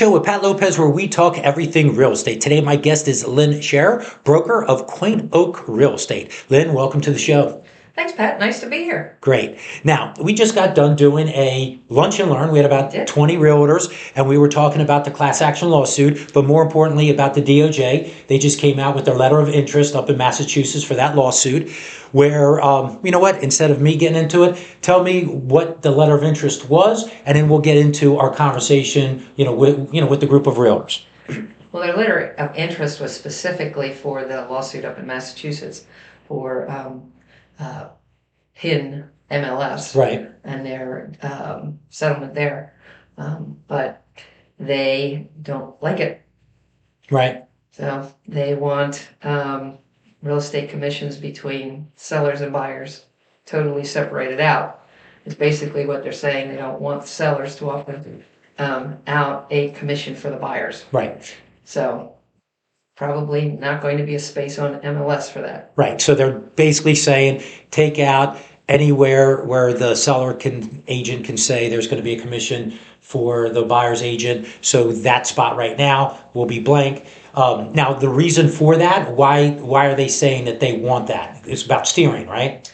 Show with Pat Lopez, where we talk everything real estate. Today, my guest is Lynn, broker of Quaint Oak Real Estate. Lynn, welcome to the show. Thanks, Pat. Nice to be here. Great. Now, we just got done doing a lunch and learn. We had about 20 realtors, and we were talking about the class action lawsuit, but more importantly about the DOJ. They just came out with their letter of interest up in Massachusetts for that lawsuit, where, you know what, instead of me getting into it, tell me what the letter of interest was, and then we'll get into our conversation, with the group of realtors. Well, their letter of interest was specifically for the lawsuit up in Massachusetts for HIN MLS, right, and their settlement there, but they don't like it. Right. So they want real estate commissions between sellers and buyers totally separated out. It's basically what they're saying. They don't want sellers to offer out a commission for the buyers. Right. So probably not going to be a space on MLS for that. Right. So they're basically saying take out anywhere where the agent can say there's going to be a commission for the buyer's agent. So that spot right now will be blank. Now, the reason for that, why are they saying that they want that? It's about steering, right?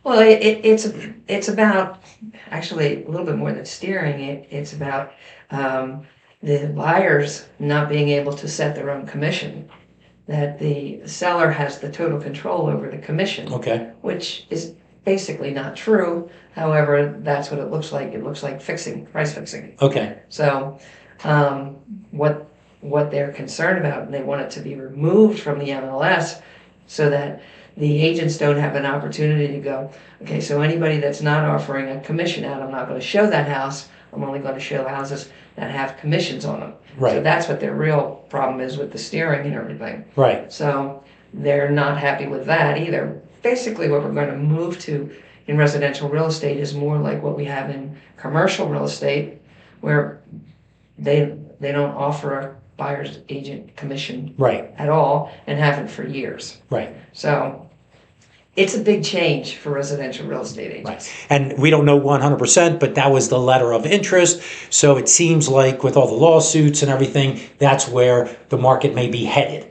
Well, it's about actually a little bit more than steering. It's about the buyers not being able to set their own commission, that the seller has the total control over the commission. Okay. Which is basically not true. However, that's what it looks like. It looks like price fixing. Okay. So what they're concerned about, and they want it to be removed from the MLS so that the agents don't have an opportunity to go, okay, so anybody that's not offering a commission out, I'm not going to show that house. I'm only going to show houses that have commissions on them. Right. So that's what their real problem is with the steering and everything. Right. So they're not happy with that either. Basically, what we're going to move to in residential real estate is more like what we have in commercial real estate, where they don't offer a buyer's agent commission right. at all and haven't for years. Right. So it's a big change for residential real estate agents. Right. And we don't know 100%, but that was the letter of interest. So it seems like with all the lawsuits and everything, that's where the market may be headed.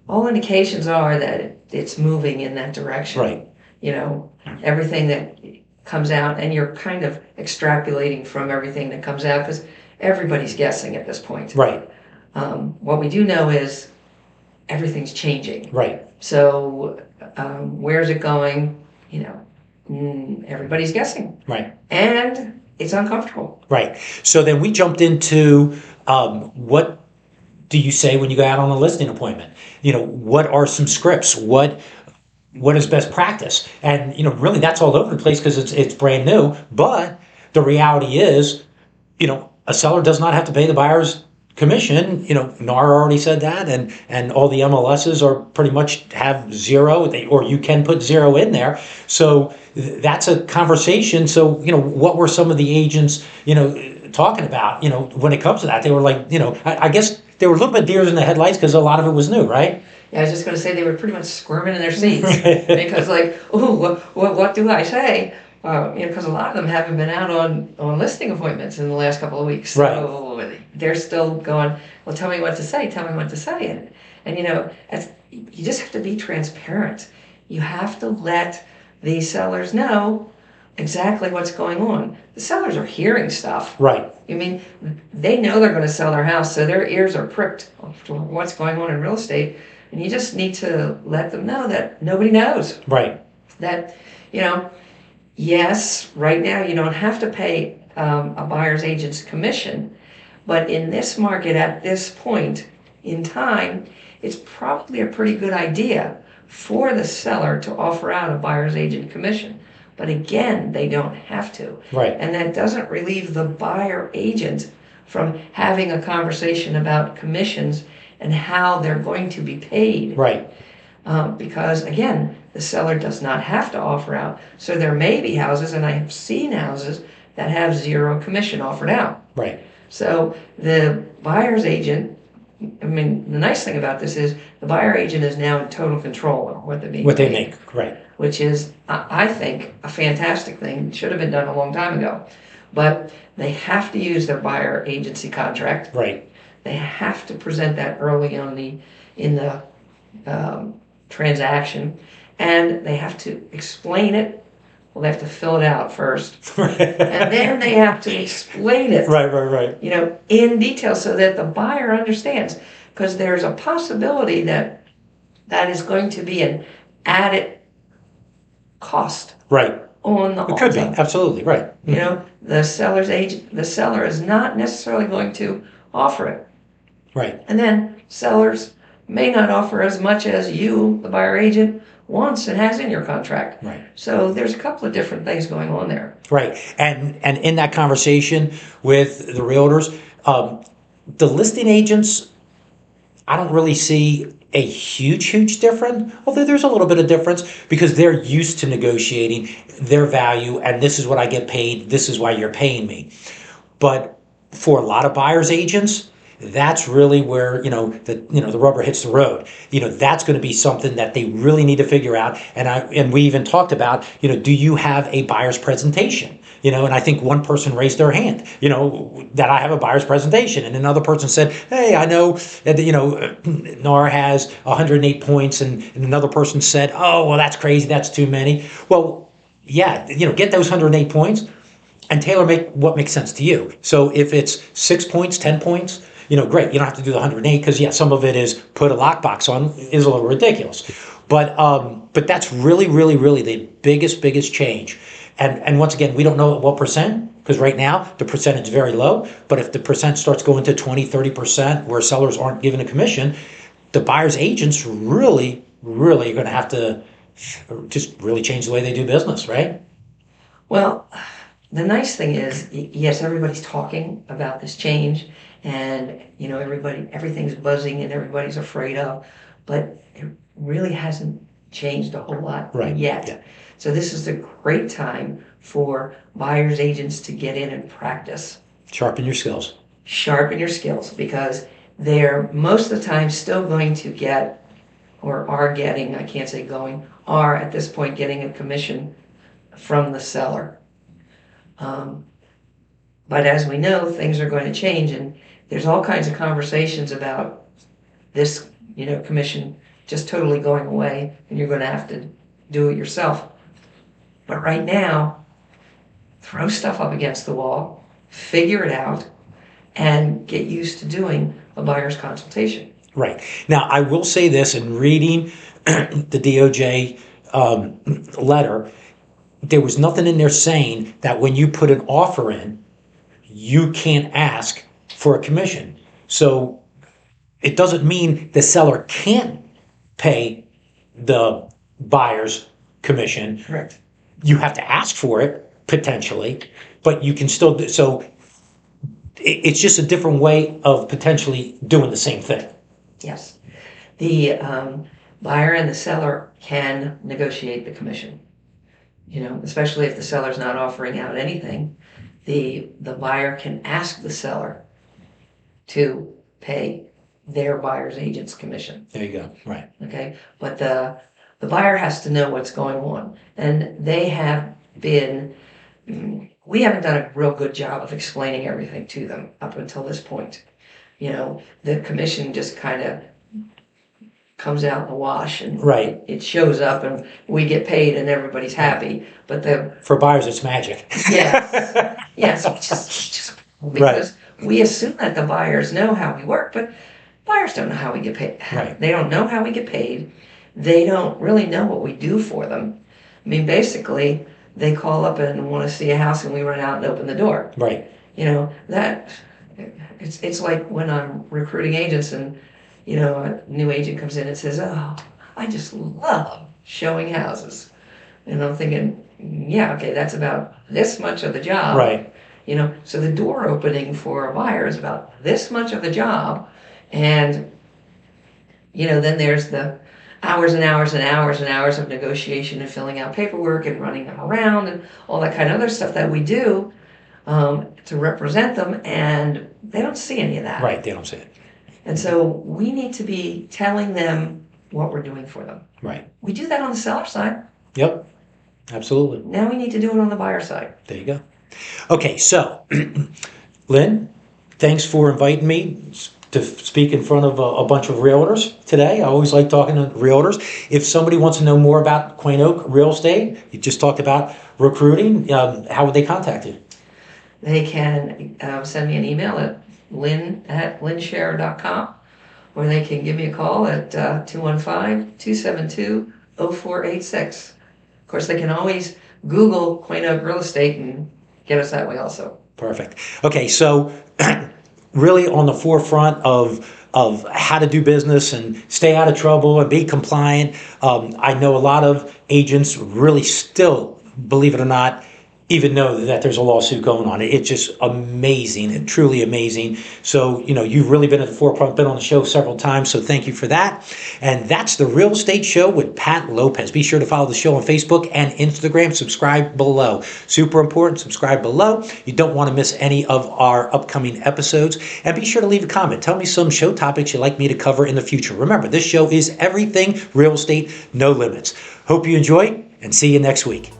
All indications are that it's moving in that direction. Right. You know, everything that comes out, and you're kind of extrapolating from everything that comes out because everybody's guessing at this point. Right. What we do know is everything's changing. Right. So where's it going? You know, everybody's guessing. Right. And it's uncomfortable. Right. So then we jumped into what do you say when you go out on a listing appointment? You know, what are some scripts? What is best practice? And, you know, really that's all over the place because it's brand new. But the reality is, you know, a seller does not have to pay the buyer's commission. You know, NAR already said that, and all the MLSs are pretty much have zero, or you can put zero in there. So that's a conversation. So, you know, what were some of the agents, you know, talking about, you know, when it comes to that? They were like, you know, I guess they were a little bit deers in the headlights because a lot of it was new, right? Yeah, I was just going to say they were pretty much squirming in their seats because like, oh, what do I say? You know, because a lot of them haven't been out on listing appointments in the last couple of weeks. So right. They're still going, well, tell me what to say, And you know, you just have to be transparent. You have to let the sellers know exactly what's going on. The sellers are hearing stuff. Right. I mean, they know they're going to sell their house, so their ears are pricked to what's going on in real estate. And you just need to let them know that nobody knows. Right. That, you know, yes, right now you don't have to pay a buyer's agent's commission, but in this market at this point in time, it's probably a pretty good idea for the seller to offer out a buyer's agent commission. But again, they don't have to. Right. And that doesn't relieve the buyer agent from having a conversation about commissions and how they're going to be paid. Right. Because again, the seller does not have to offer out. So there may be houses, and I have seen houses that have zero commission offered out. Right. So the buyer's agent, I mean, the nice thing about this is the buyer agent is now in total control of what they're being What they paid, make, right. which is, I think, a fantastic thing. Should have been done a long time ago. But they have to use their buyer agency contract. Right. They have to present that early on in the transaction, and they have to explain it. Well, they have to fill it out first, and then they have to explain it. Right. In detail so that the buyer understands, because there's a possibility that is going to be an added cost. Right. On the It could be, offer. absolutely, right. The seller is not necessarily going to offer it. Right. And then sellers may not offer as much as you, the buyer agent, wants and has in your contract. Right. So there's a couple of different things going on there. Right. And in that conversation with the realtors, the listing agents, I don't really see a huge difference, although there's a little bit of difference because they're used to negotiating their value and this is what I get paid, this is why you're paying me. But for a lot of buyers agents, that's really where the rubber hits the road. That's going to be something that they really need to figure out. And we even talked about, do you have a buyer's presentation? And I think one person raised their hand, that I have a buyer's presentation, and another person said, hey, I know that NAR has 108 points, and another person said, oh, well, that's crazy, that's too many. Well, yeah, get those 108 points and tailor make what makes sense to you. So if it's 6 points, 10 points, great. You don't have to do the 108 because some of it is put a lockbox on is a little ridiculous. But that's really the biggest change. And once again, we don't know at what percent, because right now the percentage is very low. But if the percent starts going to 20, 30% where sellers aren't given a commission, the buyer's agents really are going to have to just really change the way they do business, right? Well, the nice thing is, yes, everybody's talking about this change, and everything's buzzing and everybody's afraid of, but it really hasn't changed a whole lot yet. Yeah. So this is a great time for buyers agents to get in and practice. Sharpen your skills. Sharpen your skills, because they're most of the time still going to get, or are getting, I can't say going, are at this point getting a commission from the seller. But as we know, things are going to change, and there's all kinds of conversations about this, commission just totally going away, and you're going to have to do it yourself. But right now, throw stuff up against the wall, figure it out, and get used to doing a buyer's consultation. Right. Now, I will say this, in reading the DOJ letter, there was nothing in there saying that when you put an offer in, you can't ask for a commission. So it doesn't mean the seller can't pay the buyer's commission. Correct. You have to ask for it, potentially, but you can still do so. It's just a different way of potentially doing the same thing. Yes. The buyer and the seller can negotiate the commission. Especially if the seller's not offering out anything, the buyer can ask the seller to pay their buyer's agent's commission. There you go. Right. Okay. But the buyer has to know what's going on, and they have been. We haven't done a real good job of explaining everything to them up until this point. The commission just kind of comes out in the wash, and right. It shows up, and we get paid, and everybody's happy. But for buyers, it's magic. Yes, just because we assume that the buyers know how we work, but buyers don't know how we get paid. Right. They don't know how we get paid. They don't really know what we do for them. I mean, basically, they call up and want to see a house, and we run out and open the door. Right. That it's like when I'm recruiting agents, and a new agent comes in and says, "Oh, I just love showing houses," and I'm thinking, yeah, okay, that's about this much of the job. Right. So the door opening for a buyer is about this much of the job, and then there's the hours and hours and hours and hours of negotiation and filling out paperwork and running them around and all that kind of other stuff that we do to represent them, and they don't see any of that. Right, they don't see it. And so we need to be telling them what we're doing for them. Right. We do that on the seller side. Yep, absolutely. Now we need to do it on the buyer side. There you go. Okay, so Lynn, thanks for inviting me to speak in front of a bunch of realtors today. I always like talking to realtors. If somebody wants to know more about Quaint Oak Real Estate, you just talked about recruiting, how would they contact you? They can send me an email at lynn@lynnshare.com, or they can give me a call at 215-272-0486. Of course, they can always Google Quaint Oak Real Estate and get us that way also. Perfect. Okay, so really on the forefront of how to do business and stay out of trouble and be compliant. I know a lot of agents really still, believe it or not, even know that there's a lawsuit going on. It's just amazing and truly amazing. So, you've really been at the forefront, been on the show several times, so thank you for that. And that's the Real Estate Show with Pat Lopez. Be sure to follow the show on Facebook and Instagram. Subscribe below. Super important, subscribe below. You don't want to miss any of our upcoming episodes. And be sure to leave a comment. Tell me some show topics you'd like me to cover in the future. Remember, this show is everything real estate, no limits. Hope you enjoy, and see you next week.